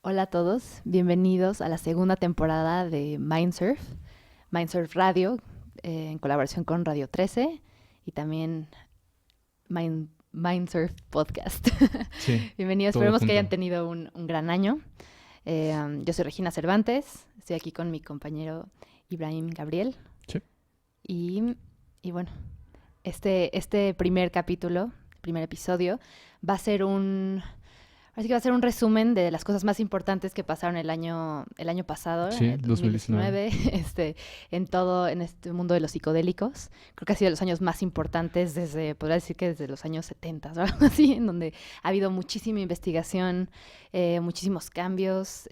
Hola a todos, bienvenidos a la segunda temporada de Mindsurf Radio, en colaboración con Radio 13 y también Mindsurf Podcast. Sí, Bienvenidos, todo esperemos que hayan junto. tenido un gran año. Yo soy Regina Cervantes, estoy aquí con mi compañero Ibrahim Gabriel Sí. y, y bueno, este primer capítulo, primer episodio, va a ser así que va a ser un resumen de las cosas más importantes que pasaron el año pasado, Sí, el 2019. 2019, en este mundo de los psicodélicos. Creo que ha sido de los años más importantes podría decir que desde los años 70 o algo así, en donde ha habido muchísima investigación, muchísimos cambios,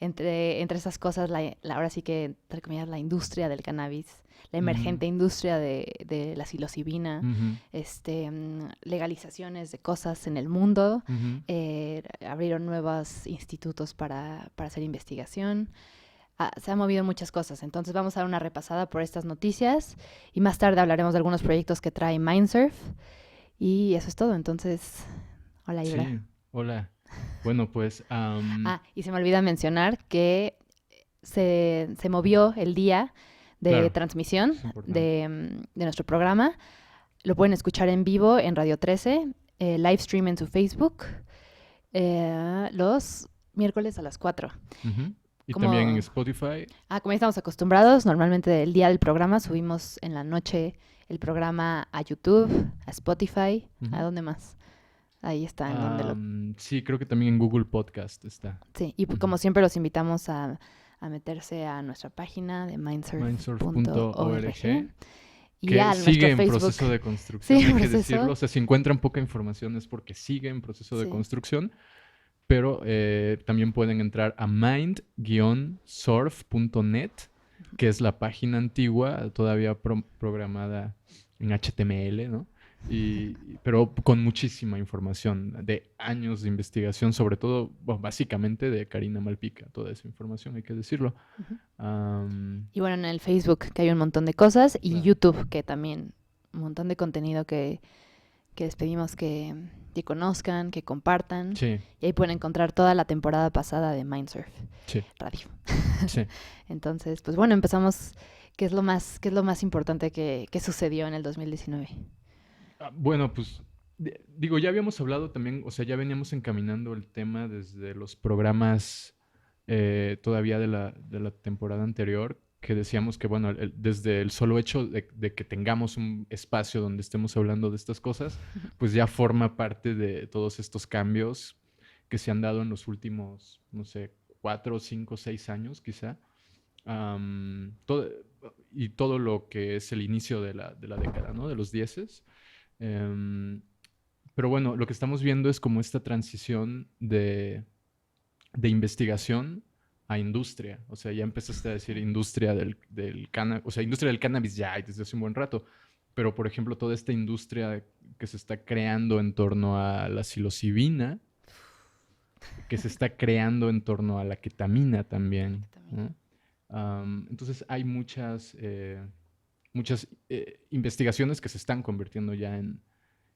entre esas cosas, ahora sí que, entre comillas, la industria del cannabis, la Ujú, emergente industria de la psilocibina, ujú, legalizaciones de cosas en el mundo, ujú. abrieron nuevos institutos para hacer investigación. Se han movido muchas cosas, entonces vamos a dar una repasada por estas noticias y más tarde hablaremos de algunos proyectos que trae Mindsurf y eso es todo, entonces, hola Ibra. Sí, hola. Bueno, pues, Y se me olvida mencionar que se movió el día de claro, transmisión es importante. de nuestro programa. Lo pueden escuchar en vivo en Radio 13, live stream en su Facebook, los miércoles a las 4. Ujú. Y también en Como, Spotify, como ya estamos acostumbrados, normalmente el día del programa subimos en la noche el programa a YouTube, a Spotify, ¿a ujú. dónde más? Ahí está, en donde lo... Sí, creo que también en Google Podcast está. Sí, y Ujú. como siempre los invitamos a meterse a nuestra página de mindsurf.org Mindsurf.org, y que a nuestro sigue en Facebook. proceso de Sí, construcción, hay que decirlo. proceso. O sea, si encuentran poca información es porque sigue en proceso de Sí. construcción, pero también pueden entrar a mind-surf.net, que es la página antigua, todavía programada en HTML, ¿no? Pero con muchísima información de años de investigación, sobre todo, bueno, básicamente de Karina Malpica, toda esa información, hay que decirlo. Uh-huh. Um, Y bueno, en el Facebook que hay un montón de cosas y claro. YouTube que también un montón de contenido que les pedimos que conozcan, que compartan. Sí, Y ahí pueden encontrar toda la temporada pasada de Mindsurf sí, Radio. sí. Entonces, pues bueno, empezamos. Qué es lo más importante que sucedió en el 2019? Bueno, pues digo, ya habíamos hablado también, o sea, ya veníamos encaminando el tema desde los programas todavía de la temporada anterior, que decíamos que, bueno, desde el solo hecho de que tengamos un espacio donde estemos hablando de estas cosas, pues ya forma parte de todos estos cambios que se han dado en los últimos, no sé, 4, 5, 6 años quizá. Todo, y todo lo que es el inicio de la década, ¿no? De los dieces. Em, pero bueno, lo que estamos viendo es como esta transición de investigación a industria. O sea, ya empezaste a decir Sí. industria del cannabis, o sea, industria del cannabis ya hay desde hace un buen rato. Pero, por ejemplo, toda esta industria que se está creando en torno a la psilocibina, que se está creando en torno a la ketamina La también, ketamina. ¿no? Entonces hay muchas investigaciones que se están convirtiendo ya en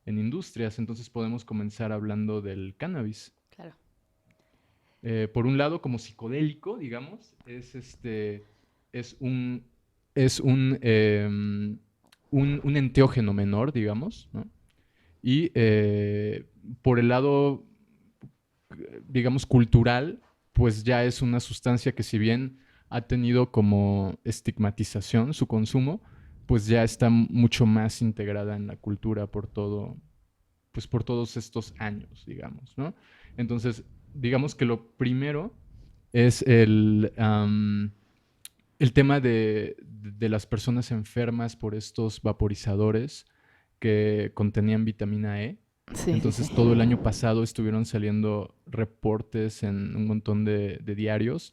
industrias, entonces podemos comenzar hablando del cannabis. Claro. Por un lado, como psicodélico, digamos, es un, es un enteógeno menor, digamos, ¿no? Y por el lado, digamos, cultural, pues ya es una sustancia que si bien ha tenido como estigmatización su consumo, pues ya está mucho más integrada en la cultura pues por todos estos años, digamos, ¿no? Entonces, digamos que lo primero es el tema de las personas enfermas por estos vaporizadores que contenían vitamina E. Sí, sí, sí. Entonces, todo el año pasado estuvieron saliendo reportes en un montón de diarios,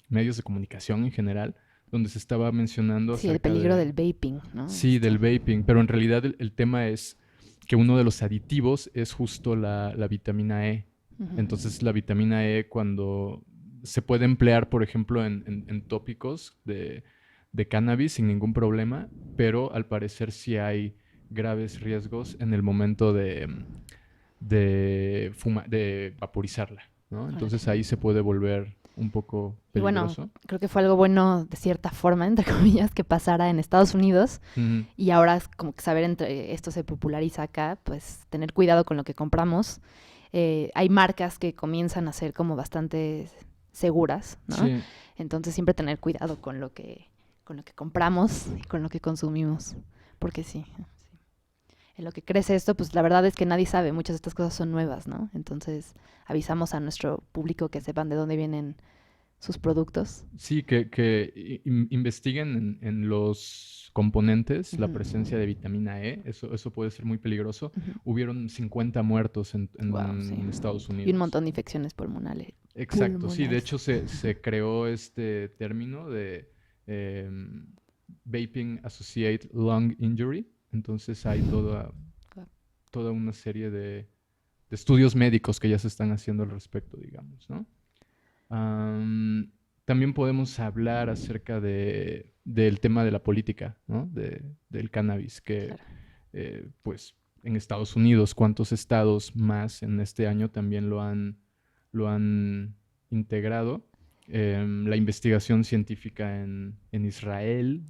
medios de comunicación en general, donde se estaba mencionando Sí, el acerca peligro de, del vaping, ¿no? sí, del vaping, pero en realidad el tema es que uno de los aditivos es justo la vitamina E. Ujú. Entonces la vitamina E cuando se puede emplear, por ejemplo, en tópicos de cannabis sin ningún problema, pero al parecer sí hay graves riesgos en el momento de vaporizarla, ¿no? Órale. Entonces ahí se puede volver un poco Y bueno, peligroso. creo que fue algo bueno de cierta forma, entre comillas, que pasara en Estados Unidos Ujú. y ahora es como que saber entre esto se populariza acá, pues tener cuidado con lo que compramos. Hay marcas que comienzan a ser como bastante seguras, ¿no? Sí, Entonces siempre tener cuidado con lo que compramos y con lo que consumimos, porque sí, en lo que crece esto, pues la verdad es que nadie sabe, muchas de estas cosas son nuevas, ¿no? Entonces avisamos a nuestro público que sepan de dónde vienen sus productos. sí, que investiguen en los componentes la Ujú, presencia de vitamina E. Eso puede ser muy peligroso. ujú. Hubieron 50 muertos Wow, sí. en Estados Y un Unidos. montón de infecciones pulmonales. Exacto, sí. De Pulmonares. hecho, se creó este término de em, Vaping Associated Lung Injury. Entonces hay Guau. toda una serie de estudios médicos que ya se están haciendo al respecto, digamos, ¿no? Am, También podemos hablar acerca del tema de la política, ¿no? Del cannabis, que Claro. pues en Estados Unidos, ¿cuántos estados más en este año también lo han integrado? La investigación científica en Israel,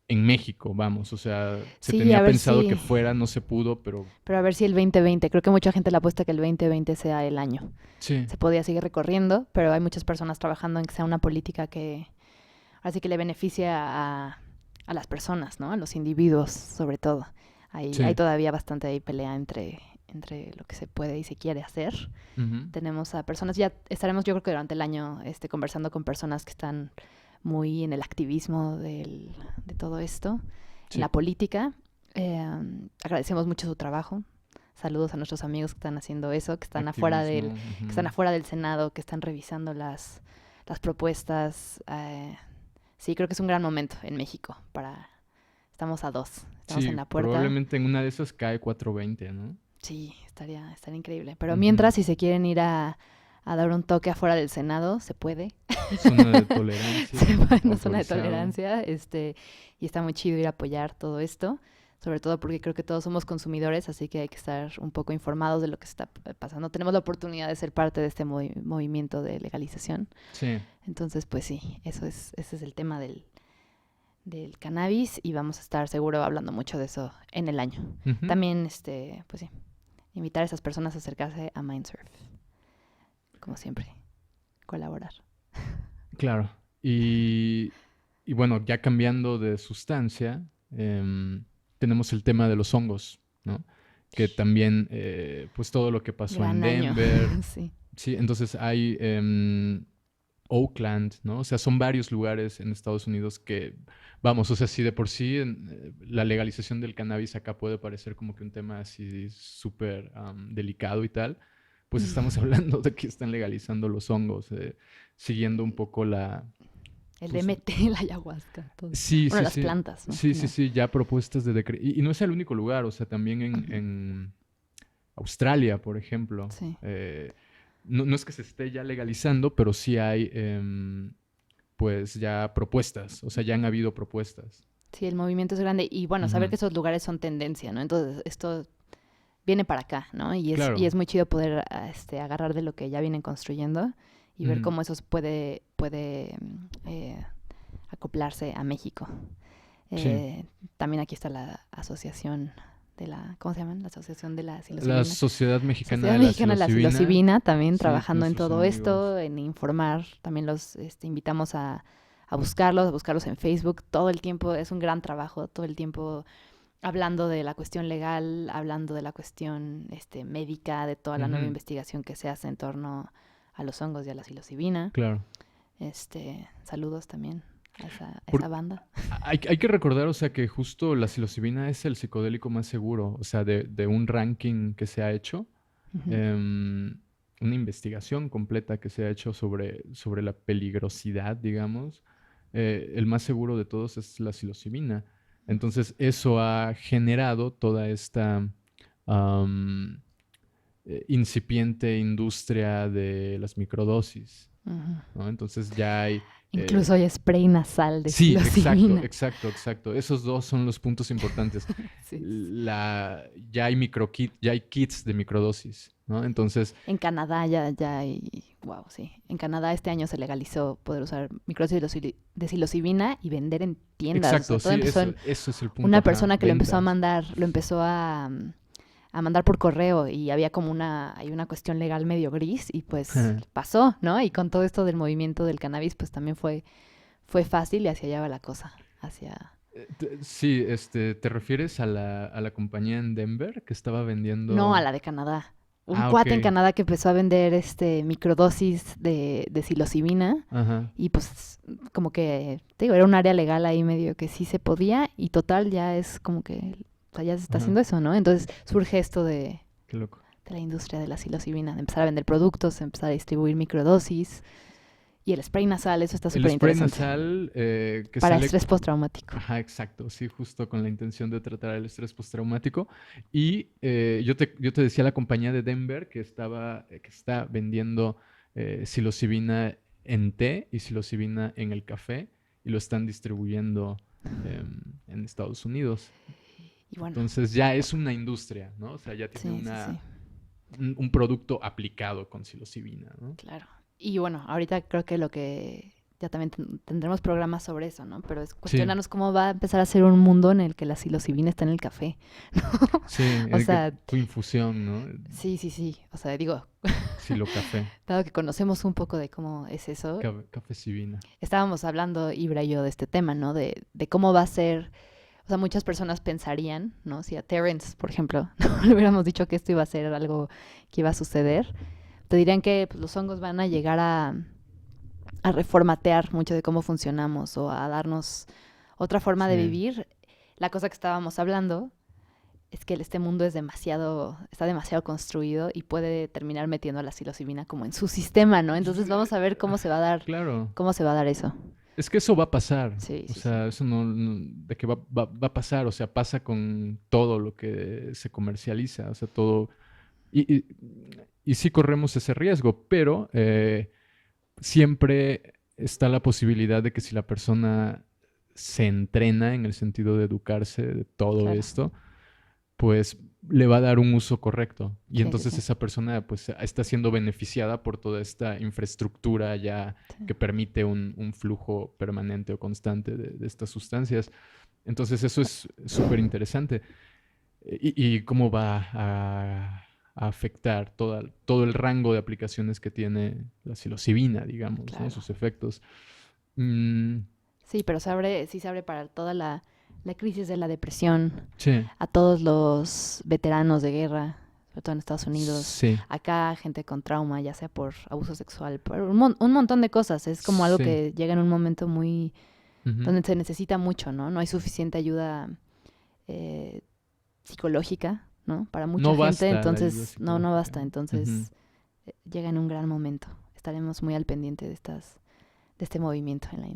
en México, vamos, o sea, se Sí, a tenía ver pensado que si. fuera, no se pudo, pero Pero a ver si el 2020. Creo que mucha gente le apuesta que el 2020 sea el año. sí, Se podía seguir recorriendo, pero hay muchas personas trabajando en que sea una política que. Así que le beneficie a las personas, ¿no? A los individuos, sobre todo. Hay sí. todavía bastante ahí pelea entre lo que se puede y se quiere hacer. Ujú. Tenemos a personas, ya estaremos yo creo que durante el año conversando con personas que están muy en el activismo de todo esto, en la Sí, política. Agradecemos mucho su trabajo. Saludos a nuestros amigos que están haciendo eso, activismo. que están Ujú. afuera del Senado, que están revisando las propuestas. Sí, creo que es un gran momento en México estamos a dos, estamos en Sí, la puerta. probablemente en una de esas cae 420, ¿no? Sí, estaría increíble. Pero Ujú. mientras, si se quieren ir a dar un toque afuera del Senado, se puede. Zona de tolerancia, Se puede en una zona de autorizado. tolerancia. Y está muy chido ir a apoyar todo esto. Sobre todo porque creo que todos somos consumidores, así que hay que estar un poco informados de lo que está pasando. Tenemos la oportunidad de ser parte de este movimiento de legalización. Sí. Entonces, pues sí, ese es el tema del cannabis y vamos a estar seguro hablando mucho de eso en el año. Ujú. También, pues sí, invitar a esas personas a acercarse a Mindsurf, como siempre, colaborar. Claro. Y bueno, ya cambiando de sustancia, tenemos el tema de los hongos, ¿no? Que también, pues todo lo que pasó en Gran año, Denver, sí. sí, entonces hay Oakland, ¿no? O sea, son varios lugares en Estados Unidos que, vamos, o sea, si de por sí la legalización del cannabis acá puede parecer como que un tema así súper delicado y tal, pues estamos hablando de que están legalizando los hongos, siguiendo un poco El pues, DMT, la ayahuasca, todo. sí, Bueno, sí, las sí, plantas, ¿no? sí, sí, No. sí, ya propuestas de decreto. Y no es el único lugar, o sea, también Ujú. en Australia, por ejemplo. Sí. No es que se esté ya legalizando, pero sí hay pues ya propuestas, o sea, ya han habido propuestas. Sí, el movimiento es grande y bueno, saber Ujú. que esos lugares son tendencia, ¿no? Entonces, esto viene para acá, ¿no? Y Claro. es muy chido poder agarrar de lo que ya vienen construyendo y ver Ujú. cómo eso puede acoplarse a México. Sí. También aquí está la asociación ¿cómo se llaman? La asociación de la La psilocibina. Sociedad Mexicana Sociedad de la Mexicana de la Psilocibina, Psilocibina, también sí, trabajando en nuestros todo amigos. esto, en informar. También los invitamos a buscarlos en Facebook. Todo el tiempo es un gran trabajo, todo el tiempo hablando de la cuestión legal, hablando de la cuestión médica, de toda la nueva Ujú. investigación que se hace en torno a los hongos y a la psilocibina. Claro. Saludos también a esa Por- banda. hay que recordar, o sea, que justo la psilocibina es el psicodélico más seguro, o sea, de un ranking que se ha hecho, Ujú. em, una investigación completa que se ha hecho sobre la peligrosidad, digamos. El más seguro de todos es la psilocibina. Entonces, eso ha generado toda esta am, incipiente industria de las microdosis, Ujú. ¿no? Entonces ya hay Incluso hay spray nasal de Sí, exacto, psilocibina. exacto, exacto. Esos dos son los puntos importantes. Sí. Ya hay ya hay kits de microdosis, ¿no? Entonces, En Canadá ya hay, wow, sí. En Canadá este año se legalizó poder usar microdosis de psilocibina y vender en tiendas. O sea, exacto, todo sí, empezó en eso es el punto, una ajá, persona que lo empezó a ventas. mandar, lo empezó a mandar por correo y había como hay una cuestión legal medio gris y pues pasó, ¿no? Y con todo esto del movimiento del cannabis, pues también fue fácil y hacia allá va la cosa. Hacia... Sí, ¿te refieres a la compañía en Denver que estaba No, a vendiendo? la de Canadá. Un Ah, ok, cuate en Canadá que empezó a vender microdosis de psilocibina ajá, y pues como que, te digo, era un área legal ahí medio que sí se podía y total ya es como que, o sea, ya se está ajá, haciendo eso, ¿no? Entonces surge esto qué loco. de la industria de la psilocibina, de empezar a vender productos, empezar a distribuir microdosis y el spray nasal, eso está El súper spray interesante nasal que para sale. estrés postraumático. Ajá, exacto, sí, justo con la intención de tratar el estrés postraumático. Y yo te decía la compañía de Denver que está vendiendo psilocibina en té y psilocibina en el café y lo están distribuyendo en Estados Unidos. Y bueno, Entonces ya es una industria, ¿no? O sea, ya tiene sí, sí, sí. un producto aplicado con psilocibina, ¿no? Claro. Y bueno, ahorita creo que lo que ya también tendremos programas sobre eso, ¿no? Pero es Sí, cuestionarnos cómo va a empezar a ser un mundo en el que la psilocibina está en el café. sí, O sea, tu infusión, ¿no? sí, sí, sí. O sea, digo, Silocafé, dado que conocemos un poco de cómo es eso, cafecibina. estábamos hablando, Ibra y yo, de este tema, ¿no? De cómo va a ser. O sea, muchas personas pensarían, ¿no? Si a Terence, por ejemplo, le hubiéramos dicho que esto iba a ser algo que iba a suceder, te dirían que pues, los hongos van a llegar a reformatear mucho de cómo funcionamos o a darnos otra forma Sí. de vivir. La cosa que estábamos hablando es que este mundo está demasiado construido y puede terminar metiendo a la psilocibina como en su sistema, ¿no? Entonces vamos a ver Claro. cómo se va a dar eso. Es que eso va a pasar. Sí, O sí, sí. sea, eso de que va a pasar. O sea, pasa con todo lo que se comercializa. O sea, todo. Y, y, y sí corremos ese riesgo, pero siempre está la posibilidad de que si la persona se entrena en el sentido de educarse de todo Claro. esto, pues le va a dar un uso correcto. Y Sí, sí, entonces sí. esa persona pues está siendo beneficiada por toda esta infraestructura ya Sí. que permite un flujo permanente o constante de estas sustancias. Entonces eso es súper interesante. Y cómo va a afectar todo el rango de aplicaciones que tiene la psilocibina, digamos, ¿no? Claro. Sus efectos. Mm, Sí, pero sí se abre para toda la crisis de la depresión, sí, a todos los veteranos de guerra, sobre todo en Estados Unidos, sí, acá gente con trauma, ya sea por abuso sexual, por un montón de cosas. Es como algo sí. que llega en un momento muy Ujú. donde se necesita mucho, ¿no? No hay suficiente ayuda eh, psicológica, ¿no? Para mucha No gente, basta la ayuda entonces no psicológica. basta. Ujú. Entonces llega en un gran momento. Estaremos muy al pendiente de este movimiento en la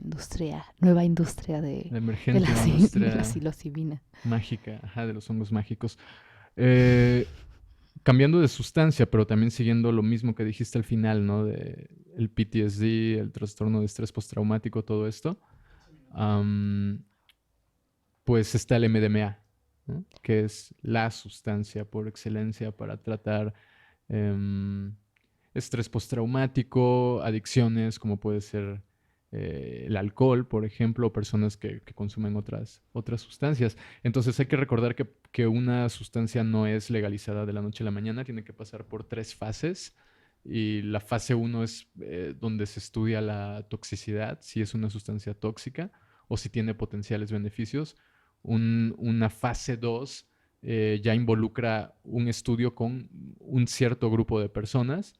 nueva industria La de emergente de la industria psilocibina. mágica, ajá, de los hongos mágicos. Eh, Cambiando de sustancia, pero también siguiendo lo mismo que dijiste al final, ¿no? De el PTSD, el trastorno de estrés postraumático, todo esto. am, pues está el MDMA, ¿no? Que es la sustancia por excelencia para tratar em, estrés postraumático, adicciones como puede ser el alcohol, por ejemplo, o personas que consumen otras sustancias. Entonces hay que recordar que una sustancia no es legalizada de la noche a la mañana, tiene que pasar por 3 fases. Y la fase uno es donde se estudia la toxicidad, si es una sustancia tóxica o si tiene potenciales beneficios. Una fase 2 ya involucra un estudio con un cierto grupo de personas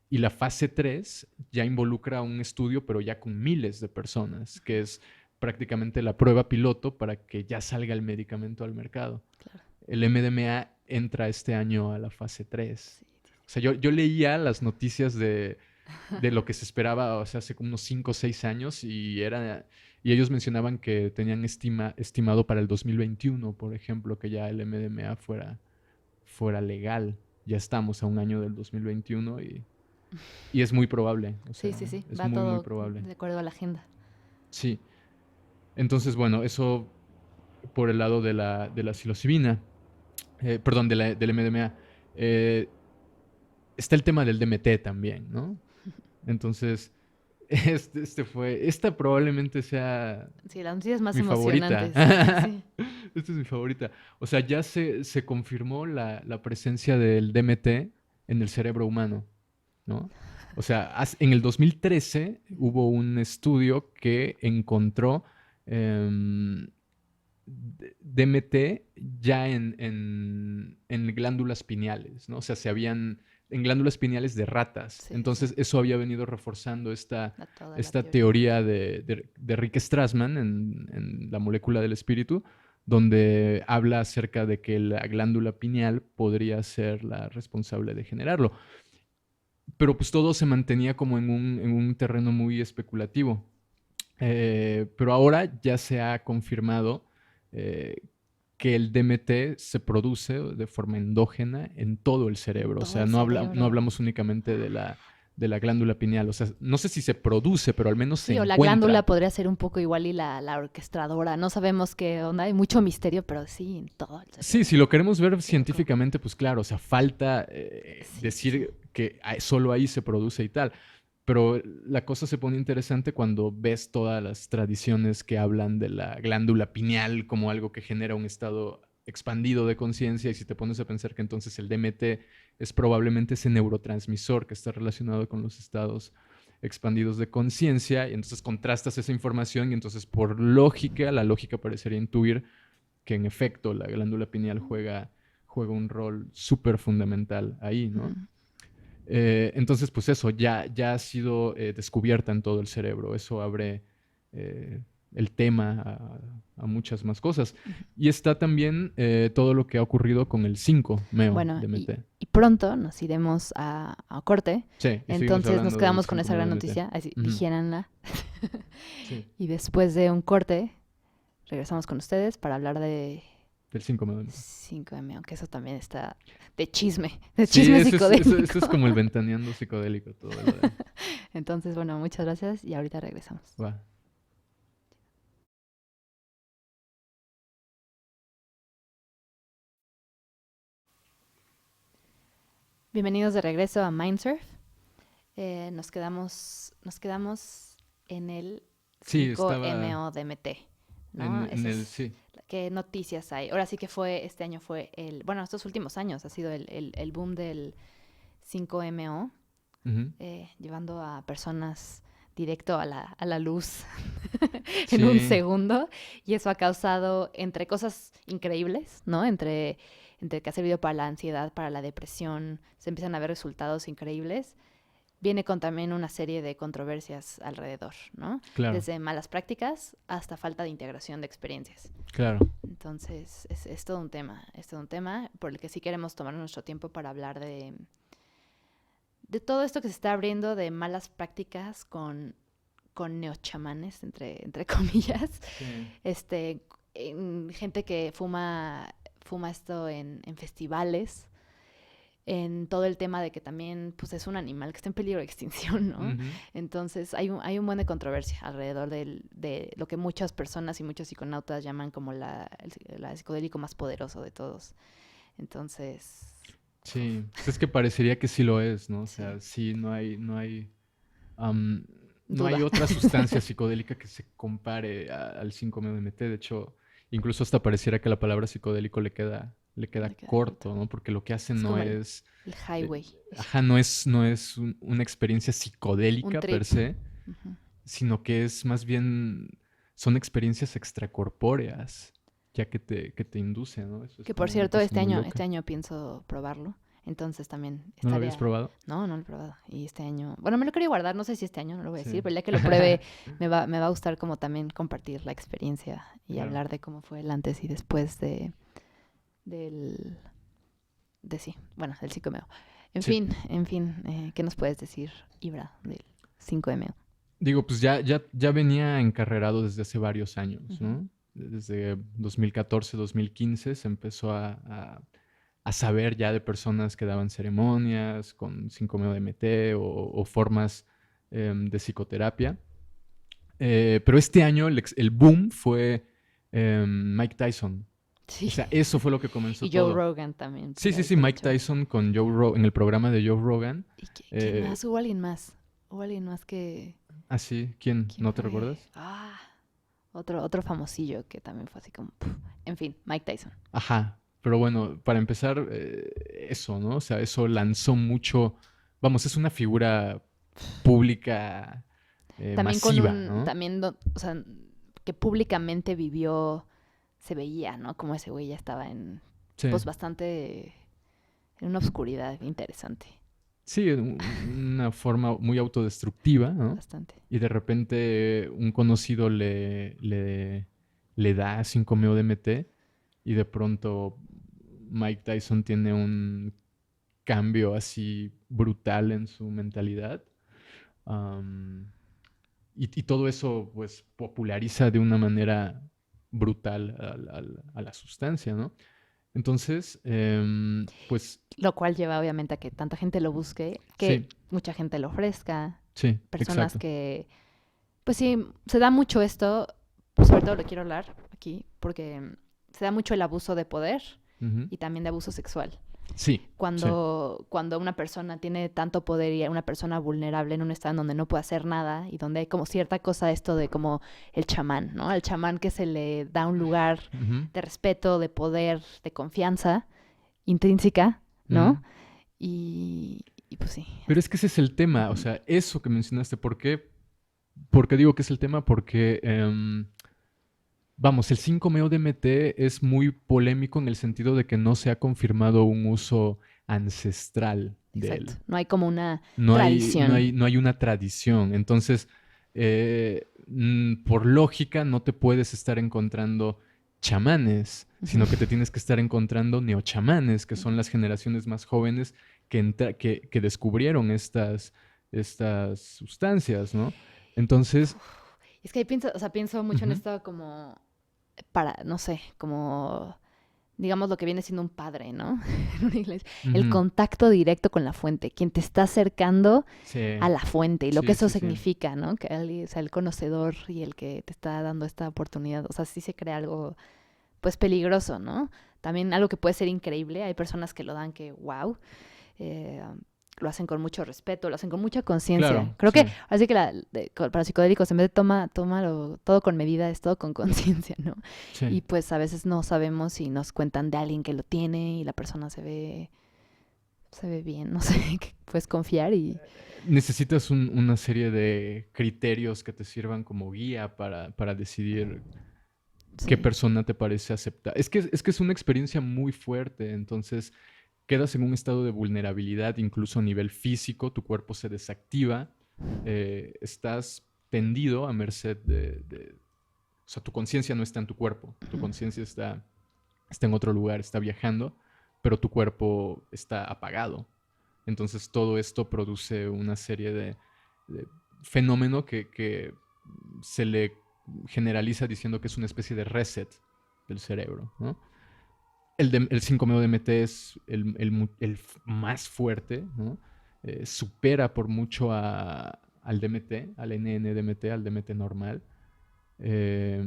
y la fase 3 ya involucra un estudio, pero ya con miles de personas, que es prácticamente la prueba piloto para que ya salga el medicamento al mercado. Claro. El MDMA entra este año a la fase 3. Sí, O sea, yo leía las noticias de lo que se esperaba, o sea, hace como unos 5 o 6 años y ellos mencionaban que tenían estimado para el 2021, por ejemplo, que ya el MDMA fuera legal. Ya estamos a un año del 2021 y es muy probable, o sí, sea, sí, sí. es Va muy, muy todo probable. de acuerdo a la agenda. Sí. Entonces, bueno, eso por el lado de la psilocibina, perdón, del MDMA. Eh, Está el tema del DMT también, ¿no? Entonces, esta probablemente sea Sí, las noticias más mi favorita. emocionantes. Sí, sí. Esta es mi favorita. O sea, ya se confirmó la presencia del DMT en el cerebro humano, ¿no? O sea, en el 2013 Ujú. hubo un estudio que encontró em, DMT ya en glándulas pineales, ¿no? O sea, se habían en glándulas pineales de ratas. Sí, sí, sí. Entonces, eso había venido reforzando Toda la esta teoría. teoría de Rick Strassman en La molécula del espíritu, donde habla acerca de que la glándula pineal podría ser la responsable de generarlo. Pero pues todo se mantenía como en un terreno muy especulativo. Pero ahora ya se ha confirmado eh, que el DMT se produce de forma endógena en todo el En cerebro. O todo sea, el no cerebro. hablamos únicamente de la glándula pineal. O sea, no sé si se produce, pero al menos se Sí, o la glándula encuentra. podría ser un poco igual y la orquestadora. No sabemos qué onda, hay mucho misterio, pero sí, en todo el Sí, cerebro. si lo queremos ver Qué loco. científicamente, pues claro, o sea, falta Sí, sí, sí. decir que solo ahí se produce y tal. Pero la cosa se pone interesante cuando ves todas las tradiciones que hablan de la glándula pineal como algo que genera un estado expandido de conciencia, y si te pones a pensar que entonces el DMT es probablemente ese neurotransmisor que está relacionado con los estados expandidos de conciencia, y entonces contrastas esa información y entonces por lógica, la lógica parecería intuir que en efecto la glándula pineal juega un rol súper fundamental ahí, ¿no? Ujú. Entonces, pues eso, ya ha sido descubierta en todo el cerebro. Eso abre eh, el tema a muchas más cosas. Ujú. Y está también todo lo que ha ocurrido con el 5-meo Bueno, DMT. y pronto nos iremos a corte. Sí, y seguimos Entonces nos hablando del quedamos con esa 5-meo gran DMT. noticia. Así, Ujú. digiéranla. Sí, Y después de un corte, regresamos con ustedes para hablar de del 5-meo DMT. 5M, aunque eso también está de Sí, chisme eso psicodélico. es como el ventaneando psicodélico, todo lo de... Entonces, bueno, muchas gracias y ahorita regresamos. Va. Bienvenidos de regreso a Mindsurf. Nos quedamos en el Sí, estaba 5-MeO-DMT, ¿no? en Ese el... es, Sí, ¿qué noticias hay? Ahora sí que este año fue bueno, estos últimos años ha sido el boom del 5-MeO, ujú, llevando a personas directo a la luz en un sí, segundo, y eso ha causado entre cosas increíbles, ¿no? Entre que ha servido para la ansiedad, para la depresión, se empiezan a ver resultados increíbles. Viene con también una serie de controversias alrededor, ¿no? claro, Desde malas prácticas hasta falta de integración de experiencias. claro. Entonces, es todo un tema por el que sí queremos tomar nuestro tiempo para hablar de todo esto que se está abriendo de malas prácticas con neochamanes, entre comillas, Sí. gente que fuma esto en festivales, en todo el tema de que también pues, es un animal que está en peligro de extinción, ¿no? Ujú. Entonces hay un buen de controversia alrededor de lo que muchas personas y muchos psiconautas llaman como la psicodélico más poderoso de todos. Entonces, uf, Sí, pues es que parecería que sí lo es, ¿no? O sí, sea, sí, am, no hay duda. otra sustancia psicodélica que se compare al 5-MeO-DMT. De hecho, incluso hasta pareciera que la palabra psicodélico le queda Le queda corto. corto, ¿no? Porque lo que hace Es no como es, el eh, highway, ajá, no es una experiencia un psicodélica per trip. se, Ujú. sino que es más bien, son experiencias extracorpóreas, ya que te induce, ¿no? Eso Que está por una cierto, cosa muy este loca. año pienso probarlo. Entonces también ¿No lo habías estaría... probado? No, no lo he probado. Y este año... Bueno, me lo quería guardar, no sé si este año, no lo voy a Sí. decir, pero ya que lo pruebe, me va a gustar como también compartir la experiencia y Claro. hablar de cómo fue el antes y después del... De sí, bueno, del 5MeO. Sí. En fin, ¿qué nos puedes decir, Ibra, del 5MeO? Digo, pues ya venía encarrerado desde hace varios años, Ujú. ¿no? Desde 2014, 2015 se empezó a saber ya de personas que daban ceremonias con 5-MeO-DMT o formas de psicoterapia. Pero este año el boom fue Mike Tyson. Sí. O sea, eso fue lo que comenzó Y Joe todo. Rogan también. Sí, por sí, ahí sí, por Mike hecho. Tyson con en el programa de Joe Rogan. ¿Y quién Eh, más? ¿Hubo alguien más? ¿Hubo alguien más que...? sí, ¿quién? ¿Quién ¿No te fue? recuerdas? Otro famosillo que también fue así como... puf. En fin, Mike Tyson. Ajá, pero bueno, para empezar, eso, ¿no? O sea, eso lanzó mucho, vamos, es una figura pública También con masiva, un... ¿no? También, o sea, que públicamente vivió... Se veía, ¿no? Como ese güey ya estaba en... Sí, Pues bastante... En una oscuridad interesante. sí, una forma muy autodestructiva, ¿no? Bastante. Y de repente un conocido le da 5-meo DMT y de pronto Mike Tyson tiene un cambio así brutal en su mentalidad. Am, y todo eso pues populariza de una manera brutal a la sustancia, ¿no? Entonces, pues Lo cual lleva obviamente a que tanta gente lo busque, que sí, mucha gente lo ofrezca. sí, Personas exacto. que... Pues sí, se da mucho esto, pues sobre todo lo quiero hablar aquí, porque se da mucho el abuso de poder Ujú. y también de abuso sexual. Sí, sí. Cuando una persona tiene tanto poder y una persona vulnerable en un estado en donde no puede hacer nada y donde hay como cierta cosa esto de como el chamán, ¿no? El chamán que se le da un lugar Ujú, de respeto, de poder, de confianza intrínseca, ujú. ¿no? Y pues sí. Pero es que ese es el tema, o sea, eso que mencionaste, ¿por qué? ¿Por qué digo que es el tema? Porque, vamos, el 5-meo DMT es muy polémico en el sentido de que no se ha confirmado un uso ancestral de Exacto. él. No hay como una No hay, no tradición. hay, no hay una tradición. Entonces, por lógica, no te puedes estar encontrando chamanes, sino que te tienes que estar encontrando neochamanes, que son las generaciones más jóvenes que descubrieron estas sustancias, ¿no? Entonces, Es que pienso, o sea, pienso mucho en ujú, esto como para, no sé, como digamos lo que viene siendo un padre, ¿no? En una iglesia. El ujú, contacto directo con la fuente, quien te está acercando a sí, la fuente y lo que sí, eso sí, sí. significa, ¿no? Que alguien, o sea, el conocedor y el que te está dando esta oportunidad, o sea, sí se crea algo pues peligroso, ¿no? También algo que puede ser increíble, hay personas que lo dan que wow, eh, lo hacen con mucho respeto, lo hacen con mucha conciencia. Claro, Creo sí, que así que para los psicodélicos en vez de tómalo todo con medida, es todo con conciencia, ¿no? sí. Y pues a veces no sabemos si nos cuentan de alguien que lo tiene y la persona se ve bien, no sé, que puedes confiar y Necesitas una serie de criterios que te sirvan como guía para decidir qué sí. persona te parece aceptar. Es que es una experiencia muy fuerte, entonces quedas en un estado de vulnerabilidad, incluso a nivel físico, tu cuerpo se desactiva, estás tendido a merced o sea, tu conciencia no está en tu cuerpo, tu conciencia está en otro lugar, está viajando, pero tu cuerpo está apagado. Entonces todo esto produce una serie de fenómeno que se le generaliza diciendo que es una especie de reset del cerebro, ¿no? El 5-MeO-DMT es el más fuerte, ¿no? Supera por mucho al DMT, al NN-DMT, al DMT normal. Eh,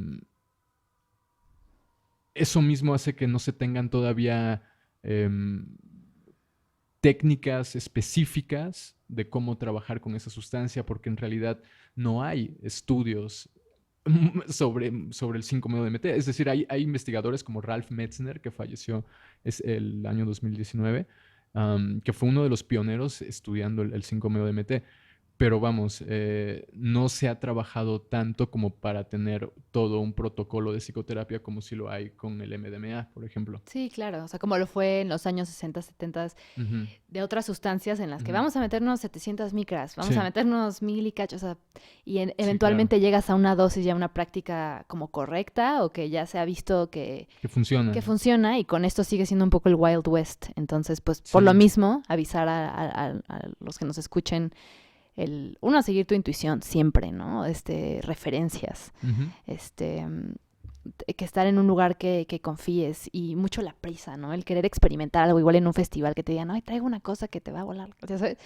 Eso mismo hace que no se tengan todavía técnicas específicas de cómo trabajar con esa sustancia, porque en realidad no hay estudios sobre el 5-MeO-DMT. Es decir, hay investigadores como Ralph Metzner, que falleció el año 2019, que fue uno de los pioneros estudiando el 5-MeO-DMT. Pero vamos, no se ha trabajado tanto como para tener todo un protocolo de psicoterapia como si lo hay con el MDMA, por ejemplo. Sí, claro, o sea, como lo fue en los años 60, 70 Ujú, de otras sustancias en las que ujú. vamos a meternos 700 micras, vamos a Sí, meternos 1000 y cacho, o sea, y sí, claro. eventualmente llegas a una dosis ya una práctica como correcta o que ya se ha visto Que funciona. que funciona y con esto sigue siendo un poco el Wild West. Entonces, pues por lo Sí. mismo, avisar a los que nos escuchen, uno, a seguir tu intuición siempre, ¿no? Referencias, Ujú. este, que estar en un lugar que confíes y mucho la prisa, ¿no? El querer experimentar algo igual en un festival que te digan, ay, traigo una cosa que te va a volar. Ya sabes,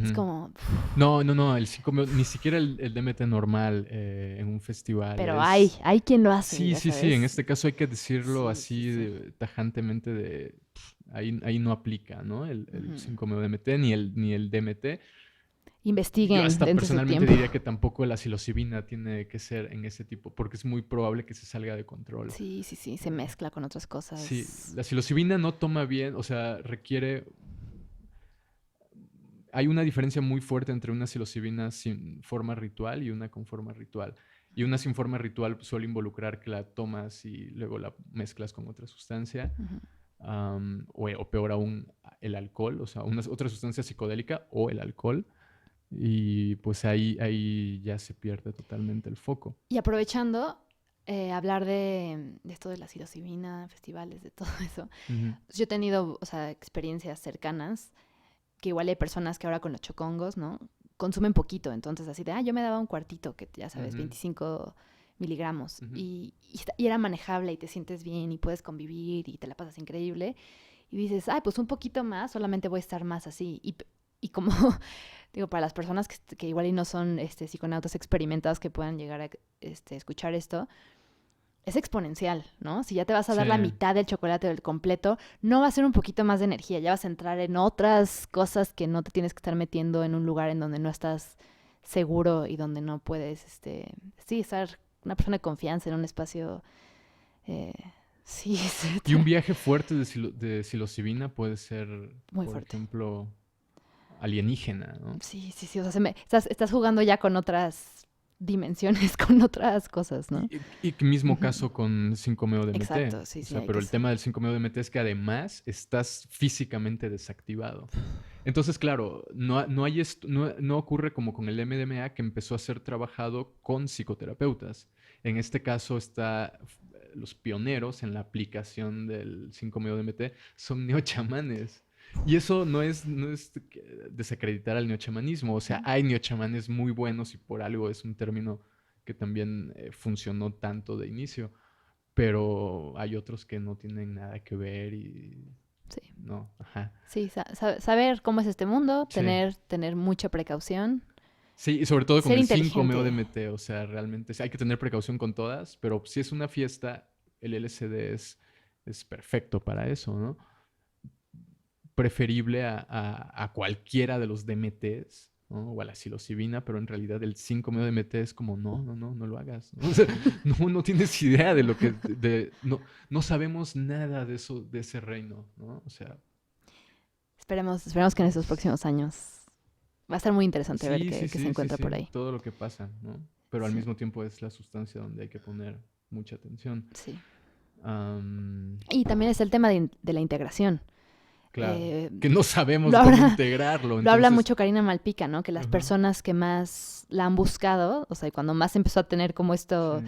es Ujú. como, No, no, no, el 5 ni siquiera el DMT normal en un festival pero es... hay quien lo hace, Sí, ya sí, sí, en sabes. este caso hay que decirlo Sí, sí, así sí. tajantemente ahí no aplica, ¿no? El Ujú. 5-meo DMT ni el DMT. Yo Investiguen, hasta dense su personalmente tiempo. diría que tampoco la psilocibina tiene que ser en ese tipo, porque es muy probable que se salga de control. Sí, sí, sí, se Eh, mezcla con otras sí, cosas. la psilocibina no toma bien, o sea, requiere... Hay una diferencia muy fuerte entre una psilocibina sin forma ritual y una con forma ritual. Y una sin forma ritual suele involucrar que la tomas y luego la mezclas con otra sustancia. Ujú. O peor aún, el alcohol, o sea, otra sustancia psicodélica o el alcohol. Y pues ahí ya se pierde totalmente el foco. Y aprovechando, hablar de esto de la psilocibina, festivales, de todo eso. Ujú, Pues yo he tenido, o sea, experiencias cercanas, que igual hay personas que ahora con los chocongos, ¿no? Consumen poquito, entonces así de, yo me daba un cuartito, que ya sabes, ujú, 25 miligramos, ujú. y era manejable y te sientes bien y puedes convivir y te la pasas increíble. Y dices, pues un poquito más, solamente voy a estar más así. Y como, digo, para las personas que igual y no son psiconautas experimentados que puedan llegar a escuchar esto, es exponencial, ¿no? Si ya te vas a Sí, dar la mitad del chocolate del completo, no va a ser un poquito más de energía, ya vas a entrar en otras cosas que no te tienes que estar metiendo en un lugar en donde no estás seguro y donde no puedes, sí, estar una persona de confianza en un espacio, eh, sí, y un viaje fuerte de psilocibina puede ser, muy por fuerte. ejemplo, alienígena, ¿no? Sí, sí, sí, o sea, estás jugando ya con otras dimensiones, con otras cosas, ¿no? Y mismo Ujú. caso con 5-meo DMT. Exacto, sí, O sí, sea, hay pero que el ser. tema del 5-meo DMT es que además estás físicamente desactivado. Entonces, claro, no ocurre como con el MDMA que empezó a ser trabajado con psicoterapeutas. En este caso los pioneros en la aplicación del 5-meo DMT son neochamanes. Y eso no es desacreditar al neochamanismo. O sea, hay neochamanes muy buenos y por algo es un término que también funcionó tanto de inicio, pero hay otros que no tienen nada que ver y Sí, no, ajá. sí, saber cómo es este mundo, Sí, tener mucha precaución, sí, y sobre todo con ser el 5-meo inteligente. DMT, o sea, realmente sí, hay que tener precaución con todas, pero si es una fiesta, el LSD es perfecto para eso, ¿no? Preferible a cualquiera de los DMTs, ¿no? O a la psilocibina, pero en realidad el 5-meo DMT es como, no, no, no, no lo hagas, ¿no? O sea, no tienes idea de lo que, no sabemos nada de eso, de ese reino, ¿no? O sea, Esperemos que en estos es, próximos años va a estar muy interesante ver sí, sí, qué se sí, sí, encuentra por sí, ahí. todo lo que pasa, ¿no? Pero al Sí, mismo tiempo es la sustancia donde hay que poner mucha atención. sí. Am, Y también es el tema de la integración. claro, Eh, que no sabemos lo cómo habla, integrarlo, lo habla entonces, mucho Karina Malpica, ¿no? Que las ajá, personas que más la han buscado, o sea, cuando más empezó a tener como sí,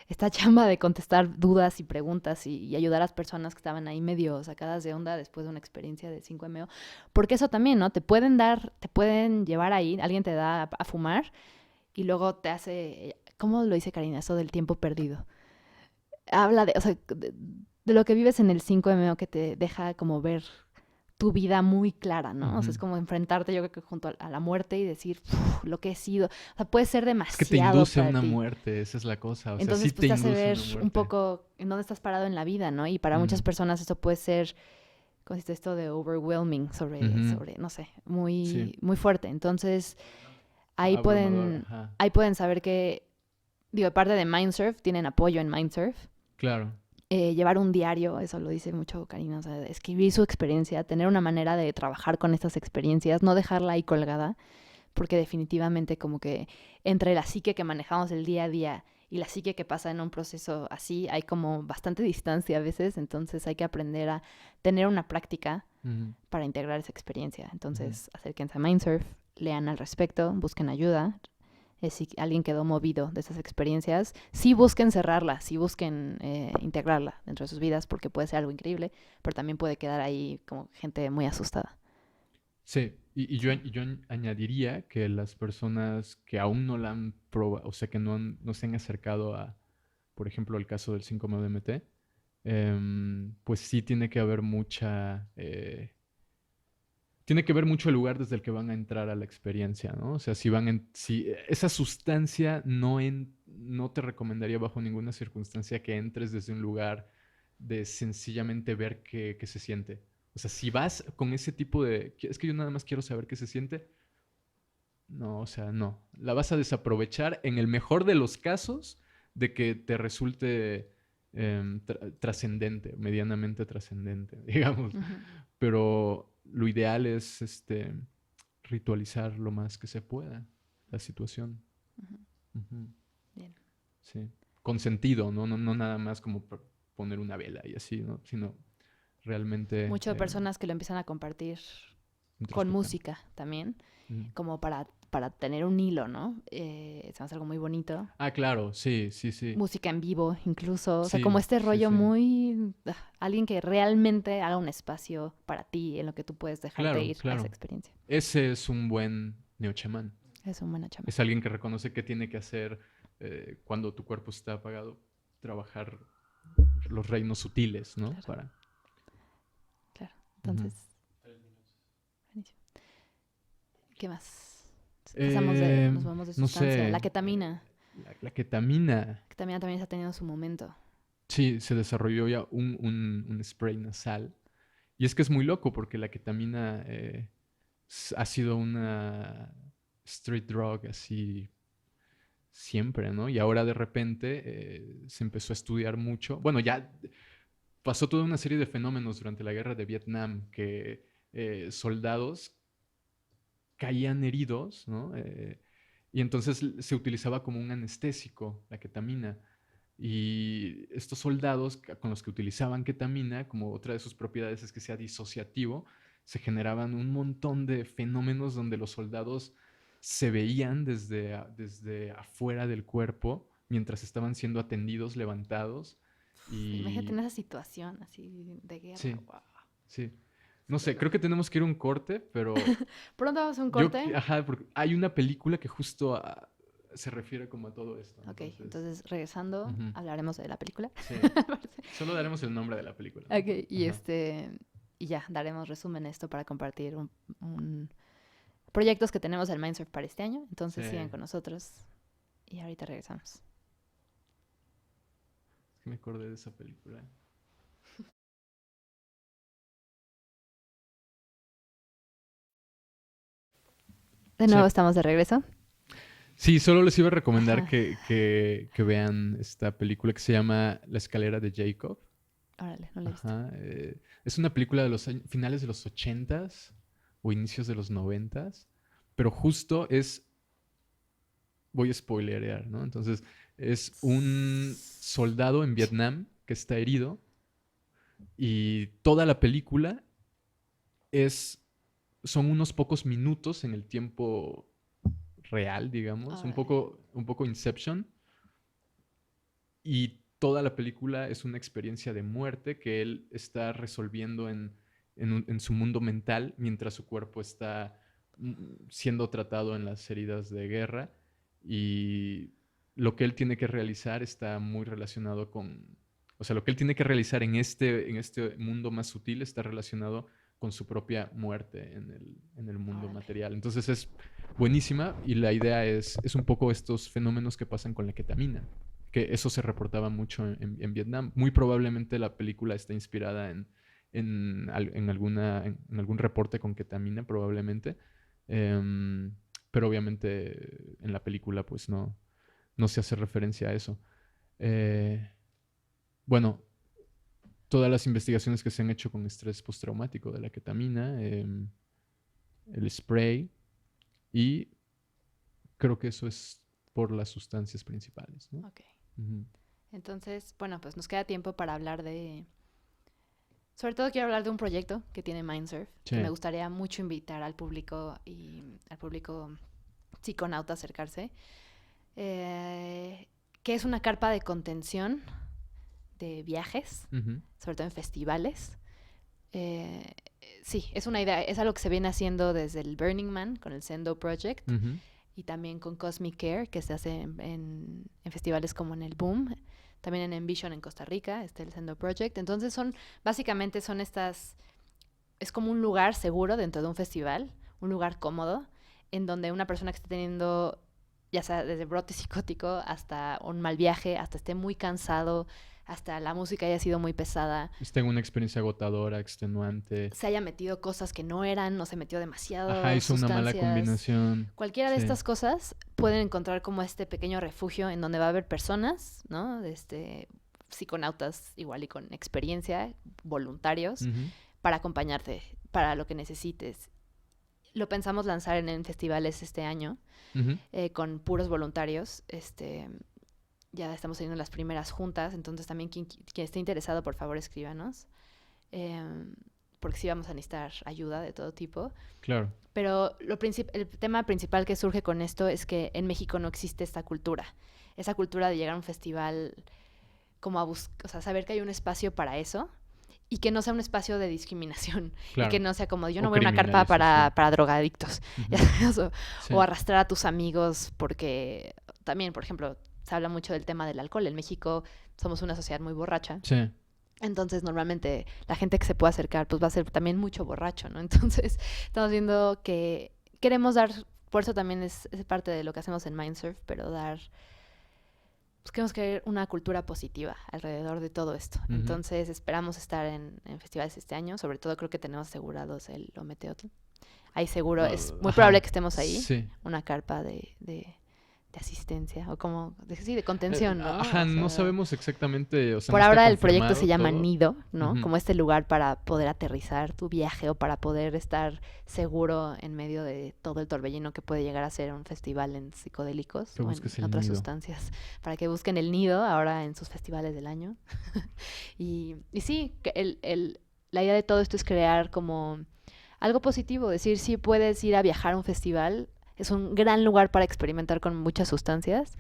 esta chamba de contestar dudas y preguntas y ayudar a las personas que estaban ahí medio sacadas de onda después de una experiencia de 5MO. Porque eso también, ¿no? Te pueden llevar ahí, alguien te da a fumar y luego te hace, ¿cómo lo dice Karina? Eso del tiempo perdido. Habla de, o sea, de lo que vives en el 5MO que te deja como ver tu vida muy clara, ¿no? O sea, ujú. es como enfrentarte, yo creo que junto a la muerte y decir lo que he sido. O sea, puede ser Es que te demasiado induce a para una ti. muerte, esa es la cosa, o sea, sí Entonces, pues te te hace induce a ver una un muerte. poco en dónde estás parado en la vida, ¿no? Y para muchas Mm, personas eso puede ser, ¿cómo se dice esto de overwhelming? ujú, No sé, sí, muy, muy fuerte. Entonces, ahí abrumador, pueden, ajá, ahí pueden saber que, digo, aparte de Mindsurf, tienen apoyo en Mindsurf. claro. Llevar un diario, eso lo dice mucho Karina, o sea, escribir su experiencia, tener una manera de trabajar con estas experiencias, no dejarla ahí colgada, porque definitivamente como que entre la psique que manejamos el día a día y la psique que pasa en un proceso así, hay como bastante distancia a veces, entonces hay que aprender a tener una práctica Ujú, para integrar esa experiencia. ujú. Entonces, acérquense a Mindsurf, lean al respecto, busquen ayuda. Si alguien quedó movido de esas experiencias, sí busquen cerrarla, sí busquen integrarla dentro de sus vidas, porque puede ser algo increíble, pero también puede quedar ahí como gente muy asustada. Sí, y yo, Sí. y yo añadiría que las personas que aún no la han probado, o sea, que no se han acercado por ejemplo, el caso del 5-MeO-DMT, pues sí tiene que haber mucha... tiene que ver mucho el lugar desde el que van a entrar a la experiencia, ¿no? O sea, si esa sustancia no te recomendaría bajo ninguna circunstancia que entres desde un lugar de sencillamente ver qué se siente. O sea, si vas con ese tipo de... Es que yo nada más quiero saber qué se siente. No, o sea, no. La vas a desaprovechar en el mejor de los casos de que te resulte trascendente, medianamente trascendente, digamos. Ujú. Pero lo ideal es ritualizar lo más que se pueda la situación. Ujú. Ujú. Bien. Sí. Con sentido, ¿no? No nada más como poner una vela y así, ¿no? Sino realmente Muchas personas que lo empiezan a compartir con introspectando. música también, Ujú. como para tener un hilo, ¿no? Se me hace algo muy bonito. Ah, claro, sí, sí, sí. Música en vivo, incluso. O sea, como Sí, este sí, rollo sí. muy... alguien que realmente haga un espacio para ti en lo que tú puedes dejarte Claro, ir a esa claro. experiencia. Ese es un buen neochamán. Es un buena chama. Es alguien que reconoce qué tiene que hacer cuando tu cuerpo está apagado, trabajar los reinos sutiles, ¿no? Claro, Para... claro. Ujú. Entonces, buenísimo. ¿Qué más? Nos vamos de No sustancia. La sé, ketamina. la ketamina, Ketamina también está teniendo su momento. sí, se desarrolló ya un spray nasal. Y es que es muy loco porque la ketamina ha sido una street drug así siempre, ¿no? Y ahora de repente se empezó a estudiar mucho. Bueno, ya pasó toda una serie de fenómenos durante la guerra de Vietnam que soldados caían heridos, ¿no? Y entonces se utilizaba como un anestésico, la ketamina. Y estos soldados con los que utilizaban ketamina, como otra de sus propiedades es que sea disociativo, se generaban un montón de fenómenos donde los soldados se veían desde afuera del cuerpo mientras estaban siendo atendidos, levantados. Imagínate Y en esa situación así de guerra. sí, Wow. sí. No Súper sé, creo loco. que tenemos que ir a un corte, pero Pronto vamos a un corte. ajá, porque hay una película que justo se refiere como a todo esto, Ok, entonces, entonces regresando, ujú, hablaremos de la película. sí. Solo daremos el nombre de la película Ok, mejor. Ajá. y ya, daremos resumen de esto para compartir proyectos que tenemos en Mindsurf para este año. Sí. Entonces sigan Es con nosotros y ahorita regresamos. que me acordé de esa película. De Sí. nuevo estamos de regreso. Sí, solo les iba a recomendar Ajá, que vean esta película que se llama La escalera de Jacob. órale, no lo he visto. Ajá. Es una película de los finales de los 80s o inicios de los 90s, pero justo voy a spoilerear, ¿no? Entonces, es un soldado en Vietnam que está herido y toda la película son unos pocos minutos en el tiempo real, digamos, Órale. un poco Inception, y toda la película es una experiencia de muerte que él está resolviendo en su mundo mental mientras su cuerpo está siendo tratado en las heridas de guerra, y lo que él tiene que realizar está muy relacionado o sea, lo que él tiene que realizar en este mundo más sutil está relacionado con su propia muerte en el mundo Órale. material. Entonces es buenísima, y la idea es un poco estos fenómenos que pasan con la ketamina, que eso se reportaba mucho en Vietnam. Muy probablemente la película está inspirada en algún reporte con ketamina, probablemente. Em, pero obviamente en la película pues no se hace referencia a eso. Eh, bueno, todas las investigaciones que se han hecho con estrés postraumático de la ketamina, el spray, y creo que eso es por las sustancias principales, ¿no? Ok. Ujú. Entonces, bueno, pues nos queda tiempo para hablar de... Sobre todo quiero hablar de un proyecto que tiene Mindsurf, que me Sí. gustaría mucho invitar al público y al público psiconauta a acercarse, que es una carpa de contención de viajes, Ujú. sobre todo en festivales. Eh, sí, es una idea, es algo que se viene haciendo desde el Burning Man con el Sendo Project Ujú. y también con Cosmic Care, que se hace en festivales como en el Boom también en Envision en Costa Rica, el Sendo Project. Entonces básicamente son estas, es como un lugar seguro dentro de un festival, un lugar cómodo, en donde una persona que esté teniendo, ya sea desde brote psicótico hasta un mal viaje, hasta esté muy cansado, hasta la música haya sido muy pesada, Tengo una experiencia agotadora, extenuante. se haya metido cosas que no eran, o se metió demasiado Hizo una mala sustancias. combinación. Cualquiera de estas cosas pueden encontrar como este pequeño refugio en donde va a haber personas, ¿no? Psiconautas igual y con experiencia, voluntarios, para acompañarte, para lo que necesites. Lo pensamos lanzar en festivales este año, con puros voluntarios. Ya estamos teniendo las primeras juntas, entonces también quien esté interesado, por favor, escríbanos. Porque sí vamos a necesitar ayuda de todo tipo. Claro. Pero el tema principal que surge con esto es que en México no existe esta cultura. Esa cultura de llegar a un festival como a saber que hay un espacio para eso y que no sea un espacio de discriminación. Claro. Y que no sea como, yo no voy a una carpa para drogadictos. O arrastrar a tus amigos porque también, por ejemplo, se habla mucho del tema del alcohol. En México somos una sociedad muy borracha. Sí. Entonces, normalmente, la gente que se pueda acercar, pues va a ser también mucho borracho, ¿no? Entonces, estamos viendo que queremos dar, por eso también es parte de lo que hacemos en Mindsurf, pero pues queremos crear una cultura positiva alrededor de todo esto. Entonces, esperamos estar en festivales este año. Sobre todo, creo que tenemos asegurados el Ometeotl. Ahí seguro, es muy probable que estemos ahí. Sí. Una carpa de asistencia, o como, de contención, ¿no? No sabemos exactamente, por no ahora el proyecto se llama todo. Nido, ¿no? Como este lugar para poder aterrizar tu viaje o para poder estar seguro en medio de todo el torbellino que puede llegar a ser un festival en psicodélicos o en otras sustancias. Para que busquen el Nido ahora en sus festivales del año. y sí, la idea de todo esto es crear como algo positivo, decir, sí puedes ir a viajar a un festival. Es un gran lugar para experimentar con muchas sustancias,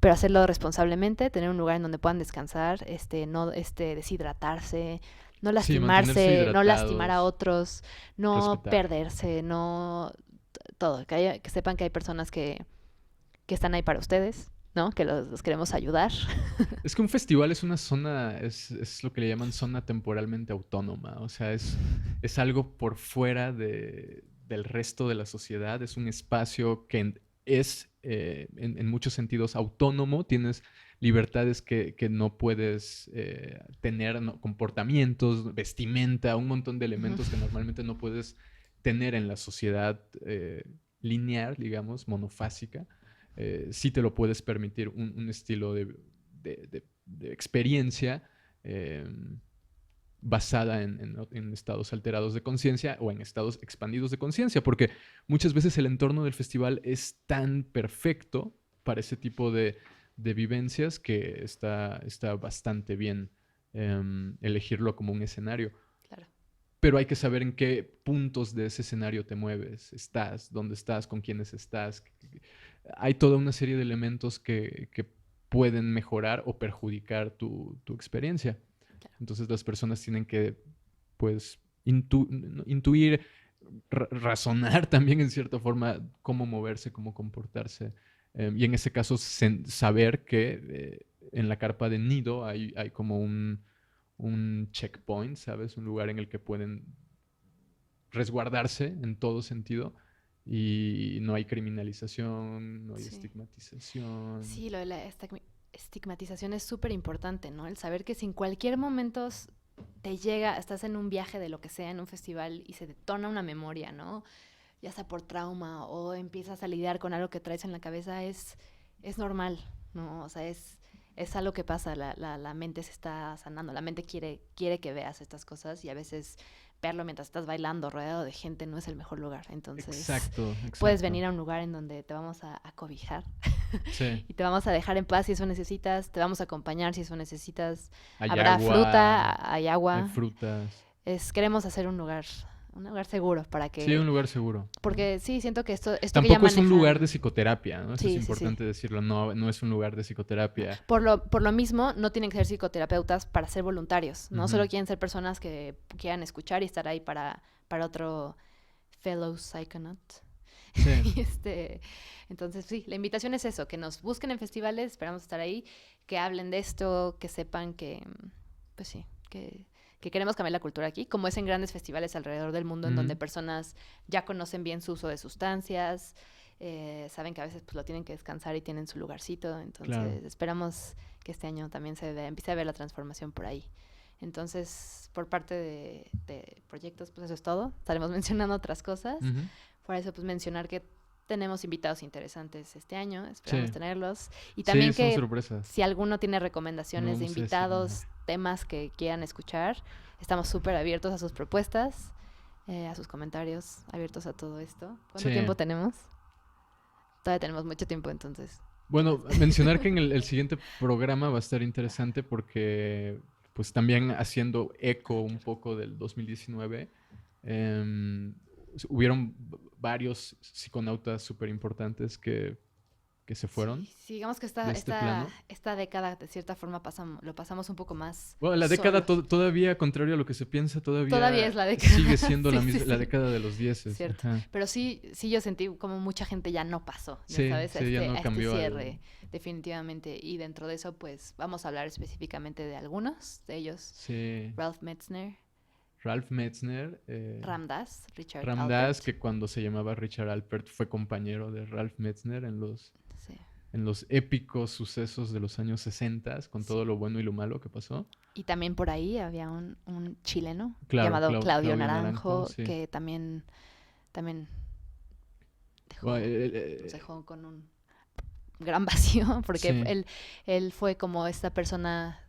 pero hacerlo responsablemente, tener un lugar en donde puedan descansar, no deshidratarse, no lastimarse, no lastimar a otros, no respetar, perderse, no todo, que sepan que hay personas que están ahí para ustedes, ¿no? Que los queremos ayudar. Es que un festival es una zona, es lo que le llaman zona temporalmente autónoma, o sea, es algo por fuera del resto de la sociedad, es un espacio que es en muchos sentidos autónomo, tienes libertades que no puedes tener, ¿no? Comportamientos, vestimenta, un montón de elementos que normalmente no puedes tener en la sociedad lineal, digamos, monofásica. Sí te lo puedes permitir un estilo de experiencia basada en estados alterados de conciencia o en estados expandidos de conciencia, porque muchas veces el entorno del festival es tan perfecto para ese tipo de vivencias que está bastante bien elegirlo como un escenario. Claro. Pero hay que saber en qué puntos de ese escenario te mueves, dónde estás, con quiénes estás. Hay toda una serie de elementos que pueden mejorar o perjudicar tu experiencia. Claro. Entonces las personas tienen que, pues, intuir, razonar también en cierta forma cómo moverse, cómo comportarse. Y en ese caso saber que en la carpa de Nido hay como un checkpoint, ¿sabes? Un lugar en el que pueden resguardarse en todo sentido. Y no hay criminalización, no hay estigmatización. Sí, lo de la estigmatización es súper importante, ¿no? El saber que si en cualquier momento te llega, estás en un viaje de lo que sea, en un festival, y se detona una memoria, ¿no? Ya sea por trauma o empiezas a lidiar con algo que traes en la cabeza, es normal, ¿no? O sea, es algo que pasa, la mente se está sanando, la mente quiere que veas estas cosas, y a veces verlo mientras estás bailando rodeado de gente no es el mejor lugar. Entonces, exacto. Puedes venir a un lugar en donde te vamos a cobijar. Sí. Y te vamos a dejar en paz si eso necesitas, te vamos a acompañar si eso necesitas. Habrá fruta, hay agua. Hay frutas. Queremos hacer un lugar seguro para que... Sí, un lugar seguro. Porque sí, siento que esto tampoco que ya es un lugar de psicoterapia, ¿no? Eso sí, es importante decirlo. No es un lugar de psicoterapia. Por lo mismo, no tienen que ser psicoterapeutas para ser voluntarios. No solo quieren ser personas que quieran escuchar y estar ahí para otro fellow psychonaut. Sí. Y entonces sí, la invitación es eso, que nos busquen en festivales, esperamos estar ahí, que hablen de esto, que sepan que, pues sí, que queremos cambiar la cultura aquí, como es en grandes festivales alrededor del mundo en donde Ujú. personas ya conocen bien su uso de sustancias, saben que a veces pues lo tienen que descansar y tienen su lugarcito, Claro. entonces esperamos que este año también empiece a ver la transformación por ahí. Entonces, por parte de proyectos, pues eso es todo. Estaremos mencionando otras cosas. Ujú. Por eso, pues mencionar que tenemos invitados interesantes este año, esperamos Sí. tenerlos. Y Sí, también son que sorpresas. si alguno tiene No recomendaciones de vamos a decir nada. invitados, temas que quieran escuchar, estamos súper abiertos a sus propuestas, a sus comentarios, abiertos a todo esto. ¿Cuánto Sí. tiempo tenemos? Todavía tenemos mucho tiempo, entonces. Bueno, mencionar que en el siguiente programa va a estar interesante porque, pues también haciendo eco un poco del 2019, em, hubieron varios psiconautas súper importantes que se Sí, fueron sí, digamos que de este plano. esta década de cierta forma lo pasamos un poco más Bueno, la década solos. todavía, contrario a lo que se piensa, Todavía es todavía la década. sigue siendo Sí, sí, la sí. década de los dieces. Cierto. Ajá. Pero sí, sí yo sentí como mucha gente ya no pasó, ya Sí, sabes, sí, ya a no este cambió al... cierre, definitivamente. Y dentro de eso, pues, vamos a hablar específicamente de algunos de ellos. Sí, Ralph Metzner, Ralph Metzner, Ram Dass, Richard Ram Dass, Alpert. que cuando se llamaba Richard Alpert fue compañero de Ralph Metzner Sí, en los épicos sucesos de los años 60, con sí. todo lo bueno y lo malo que pasó. Y también por ahí había un chileno Claro, llamado Claudio Claudio Naranjo, Naranjo, sí. que también Bueno, nos dejó con un gran vacío, porque sí, él fue como esta persona,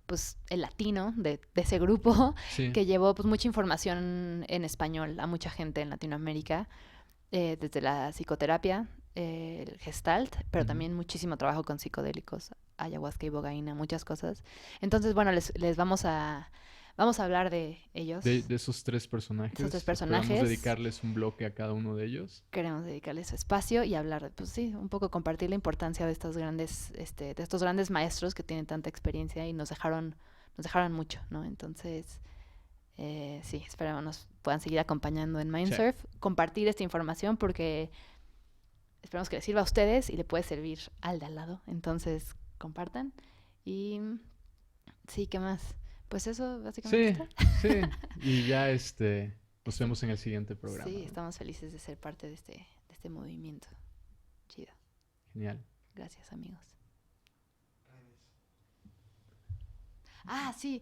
pues el latino de ese grupo, sí. que llevó pues mucha información en español a mucha gente en Latinoamérica, desde la psicoterapia, el gestalt, pero Ujú. también muchísimo trabajo con psicodélicos, ayahuasca y bogaína, muchas cosas. Entonces, bueno, les vamos a hablar de ellos, De esos tres de esos tres personajes, esperamos personajes. dedicarles un bloque a cada uno de ellos. Queremos dedicarle su espacio y hablar, pues sí, un poco compartir la importancia de de estos grandes maestros que tienen tanta experiencia y nos dejaron mucho, ¿no? Entonces, sí, esperamos nos puedan seguir acompañando en Sí, Mindsurf, compartir esta información porque esperamos que les sirva a ustedes y le puede servir al de al lado. Entonces, compartan y sí, ¿qué más? Pues eso básicamente sí, está. sí. Y ya nos Este, vemos en el siguiente programa, sí, ¿no? estamos felices de ser parte de este movimiento. Chido. Genial. Gracias, amigos. Ah, sí,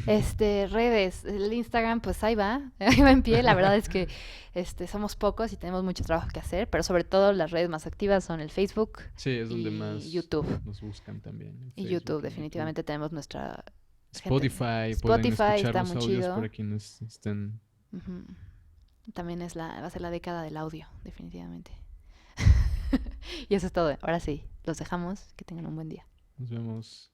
redes, el Instagram, pues ahí va en pie. La verdad es que somos pocos y tenemos mucho trabajo que hacer, pero sobre todo las redes más activas son el Facebook Sí, es donde y más YouTube. nos buscan también, en Y Facebook, YouTube, en YouTube. definitivamente tenemos nuestra gente. Spotify, pueden Spotify escuchar está los muy audios para chido. quienes estén... Ujú. También va a ser la década del audio, definitivamente. Y eso es todo. Ahora sí, los dejamos. Que tengan un buen día. Nos vemos.